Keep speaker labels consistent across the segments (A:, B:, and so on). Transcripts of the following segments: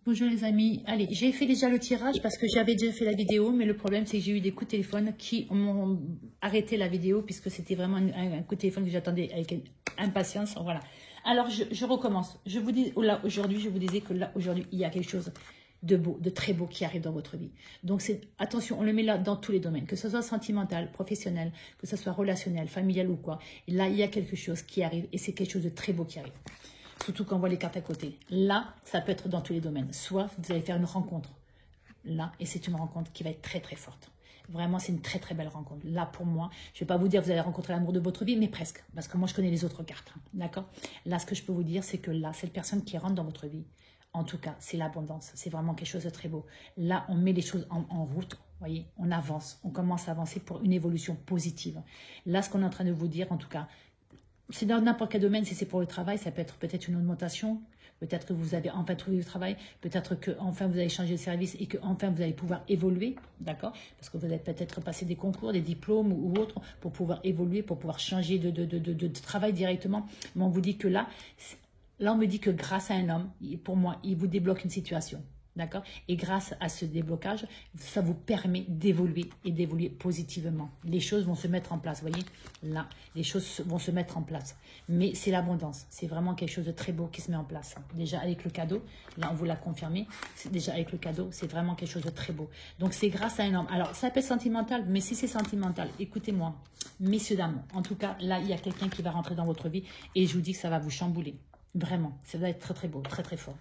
A: Bonjour les amis, allez, j'ai fait déjà le tirage parce que j'avais déjà fait la vidéo, mais le problème c'est que j'ai eu des coups de téléphone qui m'ont arrêté la vidéo puisque c'était vraiment un coup de téléphone que j'attendais avec impatience, voilà. Alors je recommence, je vous dis, là aujourd'hui, je vous disais que là aujourd'hui, il y a quelque chose de beau, de très beau qui arrive dans votre vie. Donc attention, on le met là dans tous les domaines, que ce soit sentimental, professionnel, que ce soit relationnel, familial ou quoi. Et là, il y a quelque chose qui arrive et c'est quelque chose de très beau qui arrive. Surtout quand on voit les cartes à côté. Là, ça peut être dans tous les domaines. Soit vous allez faire une rencontre. Là, et c'est une rencontre qui va être très très forte. Vraiment, c'est une très très belle rencontre. Là, pour moi, je ne vais pas vous dire que vous allez rencontrer l'amour de votre vie, mais presque. Parce que moi, je connais les autres cartes. D'accord? Là, ce que je peux vous dire, c'est que là, cette personne qui rentre dans votre vie, en tout cas, c'est l'abondance. C'est vraiment quelque chose de très beau. Là, on met les choses en route. Vous voyez, on avance. On commence à avancer pour une évolution positive. Là, ce qu'on est en train de vous dire, en tout cas, c'est dans n'importe quel domaine, si c'est pour le travail, ça peut être peut-être une augmentation, peut-être que vous avez enfin trouvé du travail, peut-être que enfin vous allez changer de service et que enfin vous allez pouvoir évoluer, d'accord? Parce que vous allez peut-être passer des concours, des diplômes ou autres pour pouvoir évoluer, pour pouvoir changer de travail directement. Mais on vous dit que là, on me dit que grâce à un homme, pour moi, il vous débloque une situation. D'accord? Et grâce à ce déblocage, ça vous permet d'évoluer et d'évoluer positivement. Les choses vont se mettre en place, vous voyez? Là, les choses vont se mettre en place. Mais c'est l'abondance. C'est vraiment quelque chose de très beau qui se met en place. Déjà avec le cadeau, là on vous l'a confirmé, déjà avec le cadeau, c'est vraiment quelque chose de très beau. Donc c'est grâce à un homme. Alors ça peut être sentimental, mais si c'est sentimental, écoutez-moi, messieurs, dames, en tout cas, là il y a quelqu'un qui va rentrer dans votre vie et je vous dis que ça va vous chambouler. Vraiment, ça va être très très beau, très très fort.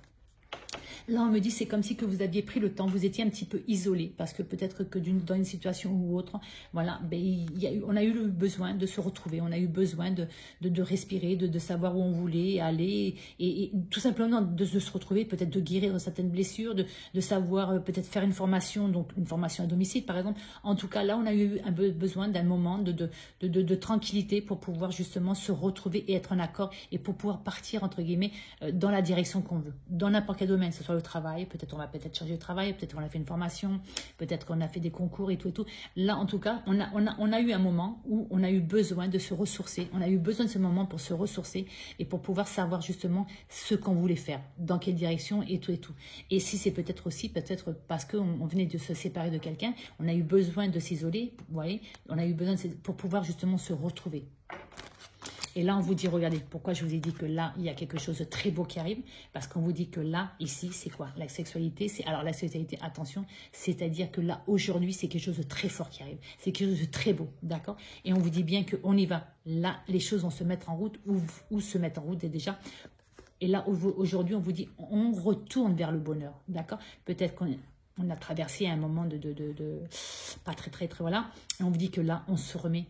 A: Là, on me dit c'est comme si que vous aviez pris le temps, vous étiez un petit peu isolé, parce que peut-être que dans une situation ou autre, voilà, ben, on a eu le besoin de se retrouver, on a eu besoin de respirer, de savoir où on voulait aller, et tout simplement de se retrouver, peut-être de guérir certaines blessures, de savoir peut-être faire une formation, donc une formation à domicile par exemple. En tout cas, là, on a eu besoin d'un moment de tranquillité pour pouvoir justement se retrouver et être en accord, et pour pouvoir partir, entre guillemets, dans la direction qu'on veut, dans n'importe quel domaine, que ce soit le travail, peut-être on va peut-être changer de travail, peut-être qu'on a fait une formation, peut-être qu'on a fait des concours et tout et tout. Là, en tout cas, on a eu un moment où on a eu besoin de se ressourcer. On a eu besoin de ce moment pour se ressourcer et pour pouvoir savoir justement ce qu'on voulait faire, dans quelle direction et tout et tout. Et si c'est peut-être aussi, peut-être parce qu'on venait de se séparer de quelqu'un, on a eu besoin de s'isoler, vous voyez, on a eu besoin pour pouvoir justement se retrouver. Et là, on vous dit, regardez, pourquoi je vous ai dit que là, il y a quelque chose de très beau qui arrive. Parce qu'on vous dit que là, ici, c'est quoi? La sexualité, alors la sexualité, attention, c'est-à-dire que là, aujourd'hui, c'est quelque chose de très fort qui arrive. C'est quelque chose de très beau, d'accord? Et on vous dit bien qu'on y va. Là, les choses vont se mettre en route, ou se mettre en route déjà. Et là, aujourd'hui, on vous dit, on retourne vers le bonheur, d'accord? Peut-être qu'on a traversé un moment pas très, voilà. Et on vous dit que là, on se remet.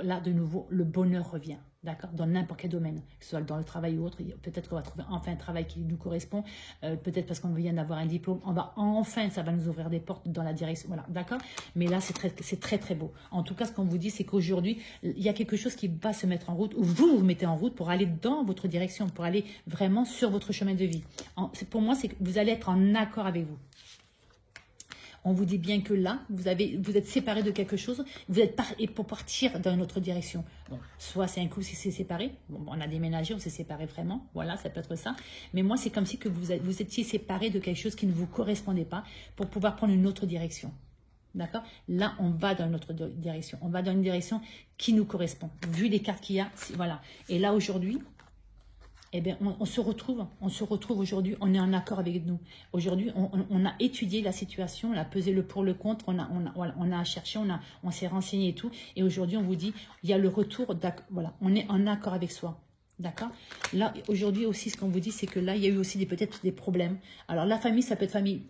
A: Là, de nouveau, le bonheur revient, d'accord, dans n'importe quel domaine, que ce soit dans le travail ou autre. Peut-être qu'on va trouver enfin un travail qui nous correspond, peut-être parce qu'on vient d'avoir un diplôme, ça va nous ouvrir des portes dans la direction, voilà, d'accord. Mais là, c'est très très beau. En tout cas, ce qu'on vous dit, c'est qu'aujourd'hui, il y a quelque chose qui va se mettre en route, ou vous mettez en route pour aller dans votre direction, pour aller vraiment sur votre chemin de vie. Pour moi, c'est que vous allez être en accord avec vous. On vous dit bien que là, vous êtes séparé de quelque chose, vous êtes pour partir dans une autre direction. Bon, soit c'est un coup si c'est séparé, bon, on a déménagé, on s'est séparé vraiment, voilà, ça peut être ça. Mais moi, c'est comme si que vous étiez séparé de quelque chose qui ne vous correspondait pas pour pouvoir prendre une autre direction. D'accord? Là, on va dans une autre direction. On va dans une direction qui nous correspond. Vu les cartes qu'il y a, voilà. Et là, aujourd'hui, eh bien, on se retrouve aujourd'hui, on est en accord avec nous. Aujourd'hui, on a étudié la situation, on a pesé le pour, le contre, on a cherché, on s'est renseigné et tout. Et aujourd'hui, on vous dit, il y a le retour, voilà, on est en accord avec soi. D'accord? Là, aujourd'hui aussi, ce qu'on vous dit, c'est que là, il y a eu aussi peut-être des problèmes. Alors, la famille, ça peut être famille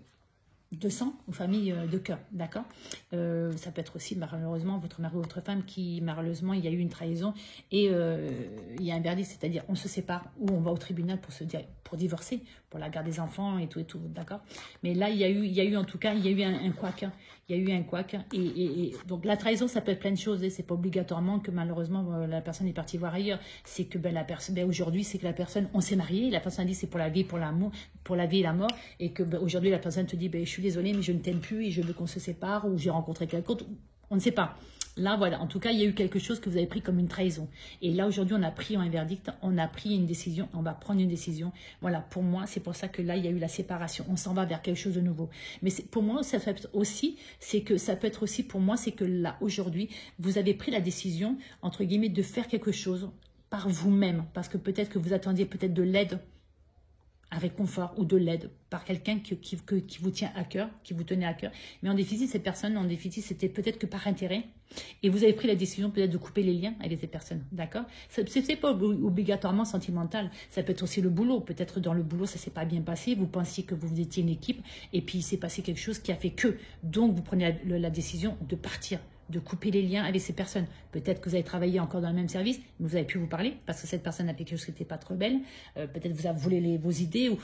A: de sang ou famille de cœur, d'accord? Ça peut être aussi malheureusement votre mari ou votre femme qui malheureusement il y a eu une trahison et il y a un verdict, c'est-à-dire on se sépare ou on va au tribunal pour divorcer, pour la garde des enfants et tout, d'accord? Mais là il y a eu en tout cas il y a eu un couac, hein. Il y a eu un couac et donc la trahison ça peut être plein de choses et c'est pas obligatoirement que malheureusement la personne est partie voir ailleurs. C'est que la personne aujourd'hui c'est que la personne on s'est marié, la personne dit c'est pour la vie, pour l'amour, pour la vie et la mort et que aujourd'hui la personne te dit je suis désolée mais je ne t'aime plus et je veux qu'on se sépare ou j'ai rencontré quelqu'un d'autre, on ne sait pas. Là, voilà, en tout cas, il y a eu quelque chose que vous avez pris comme une trahison. Et là, aujourd'hui, on a pris un verdict, on a pris une décision, on va prendre une décision. Voilà, pour moi, c'est pour ça que là, il y a eu la séparation. On s'en va vers quelque chose de nouveau. Mais pour moi, ça peut être aussi, pour moi, c'est que là, aujourd'hui, vous avez pris la décision, entre guillemets, de faire quelque chose par vous-même. Parce que peut-être que vous attendiez peut-être de l'aide avec confort ou de l'aide par quelqu'un qui vous tient à cœur, qui vous tenait à cœur. Mais en déficit, cette personne, en déficit, c'était peut-être que par intérêt. Et vous avez pris la décision peut-être de couper les liens avec cette personne, d'accord? Ce n'est pas obligatoirement sentimental. Ça peut être aussi le boulot. Peut-être dans le boulot, ça ne s'est pas bien passé. Vous pensiez que vous étiez une équipe. Et puis, il s'est passé quelque chose qui a fait que. Donc, vous prenez la décision de partir, de couper les liens avec ces personnes. Peut-être que vous avez travaillé encore dans le même service, mais vous avez pu vous parler parce que cette personne a fait quelque chose qui n'était pas trop belle. Peut-être vous avez volé vos idées ou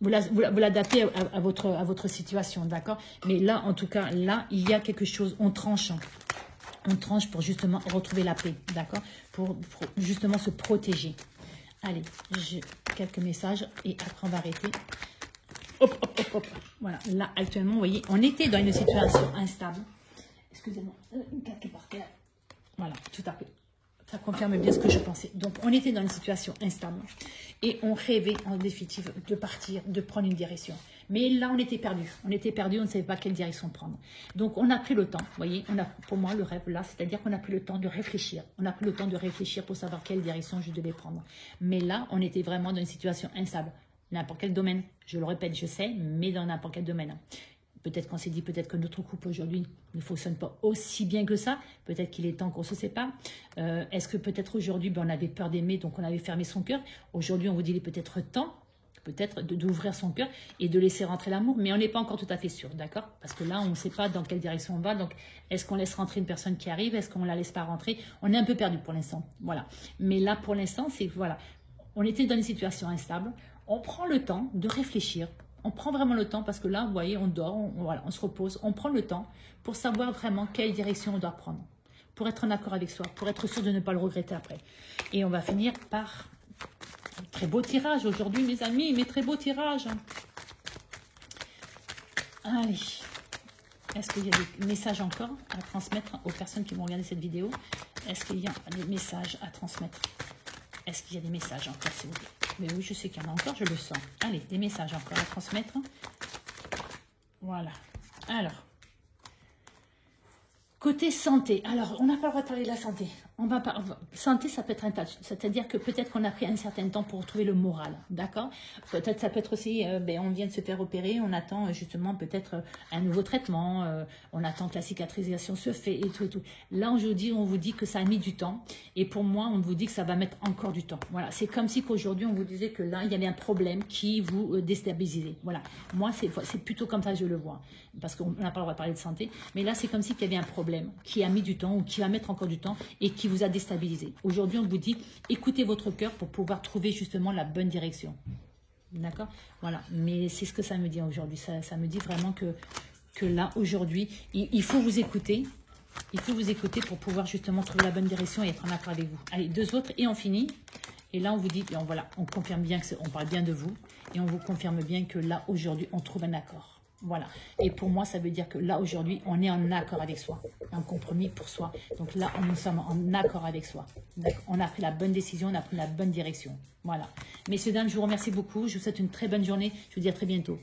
A: vous l'adaptez à votre situation, d'accord? Mais là, en tout cas, là, il y a quelque chose, on tranche. On tranche pour justement retrouver la paix, d'accord? Pour justement se protéger. Allez, j'ai quelques messages et après on va arrêter. Hop, hop, hop, hop. Voilà, là, actuellement, vous voyez, on était dans une situation instable. Excusez-moi, une carte par terre. Voilà, tout à fait. Ça confirme bien ce que je pensais. Donc, on était dans une situation instable et on rêvait en définitive de partir, de prendre une direction. Mais là, on était perdu. On était perdu, on ne savait pas quelle direction prendre. Donc, on a pris le temps, vous voyez, pour moi, le rêve là, c'est-à-dire qu'on a pris le temps de réfléchir. On a pris le temps de réfléchir pour savoir quelle direction je devais prendre. Mais là, on était vraiment dans une situation instable. N'importe quel domaine. Je le répète, je sais, mais dans n'importe quel domaine. Peut-être qu'on s'est dit, peut-être que notre couple aujourd'hui ne fonctionne pas aussi bien que ça. Peut-être qu'il est temps qu'on se sépare. Est-ce que peut-être aujourd'hui, on avait peur d'aimer, donc on avait fermé son cœur. Aujourd'hui, on vous dit, il est peut-être temps, peut-être d'ouvrir son cœur et de laisser rentrer l'amour. Mais on n'est pas encore tout à fait sûr, d'accord? Parce que là, on ne sait pas dans quelle direction on va. Donc, est-ce qu'on laisse rentrer une personne qui arrive? Est-ce qu'on ne la laisse pas rentrer? On est un peu perdu pour l'instant. Voilà. Mais là, pour l'instant, c'est, voilà. On était dans une situation instable. On prend le temps de réfléchir. On prend vraiment le temps parce que là, vous voyez, on dort, voilà, on se repose. On prend le temps pour savoir vraiment quelle direction on doit prendre. Pour être en accord avec soi, pour être sûr de ne pas le regretter après. Et on va finir par un très beau tirage aujourd'hui, mes amis, mes très beaux tirages. Allez. Est-ce qu'il y a des messages encore à transmettre aux personnes qui vont regarder cette vidéo? Est-ce qu'il y a des messages à transmettre? Est-ce qu'il y a des messages encore, s'il vous plaît? Mais oui, je sais qu'il y en a encore, je le sens. Allez, des messages encore à transmettre. Voilà. Alors, côté santé. Alors, on n'a pas le droit de parler de la santé. On va pas, santé, ça peut être un touch. C'est-à-dire que peut-être qu'on a pris un certain temps pour retrouver le moral. D'accord? Peut-être ça peut être aussi, on vient de se faire opérer, on attend justement peut-être un nouveau traitement, on attend que la cicatrisation se fait et tout et tout. Là, aujourd'hui, on vous dit que ça a mis du temps. Et pour moi, on vous dit que ça va mettre encore du temps. Voilà. C'est comme si qu'aujourd'hui, on vous disait que là, il y avait un problème qui vous déstabilisait. Voilà. Moi, c'est plutôt comme ça que je le vois. Parce qu'on n'a pas le droit de parler de santé. Mais là, c'est comme si qu'il y avait un problème qui a mis du temps ou qui va mettre encore du temps et qui vous a déstabilisé. Aujourd'hui, on vous dit, écoutez votre cœur pour pouvoir trouver justement la bonne direction. D'accord? Voilà. Mais c'est ce que ça me dit aujourd'hui. Ça me dit vraiment que là, aujourd'hui, il faut vous écouter. Il faut vous écouter pour pouvoir justement trouver la bonne direction et être en accord avec vous. Allez, deux autres et on finit. Et là, on vous dit, voilà, on confirme bien on parle bien de vous et on vous confirme bien que là, aujourd'hui, on trouve un accord. Voilà. Et pour moi, ça veut dire que là, aujourd'hui, on est en accord avec soi. Un compromis pour soi. Donc là, nous sommes en accord avec soi. On a pris la bonne décision, on a pris la bonne direction. Voilà. Messieurs, dames, je vous remercie beaucoup. Je vous souhaite une très bonne journée. Je vous dis à très bientôt.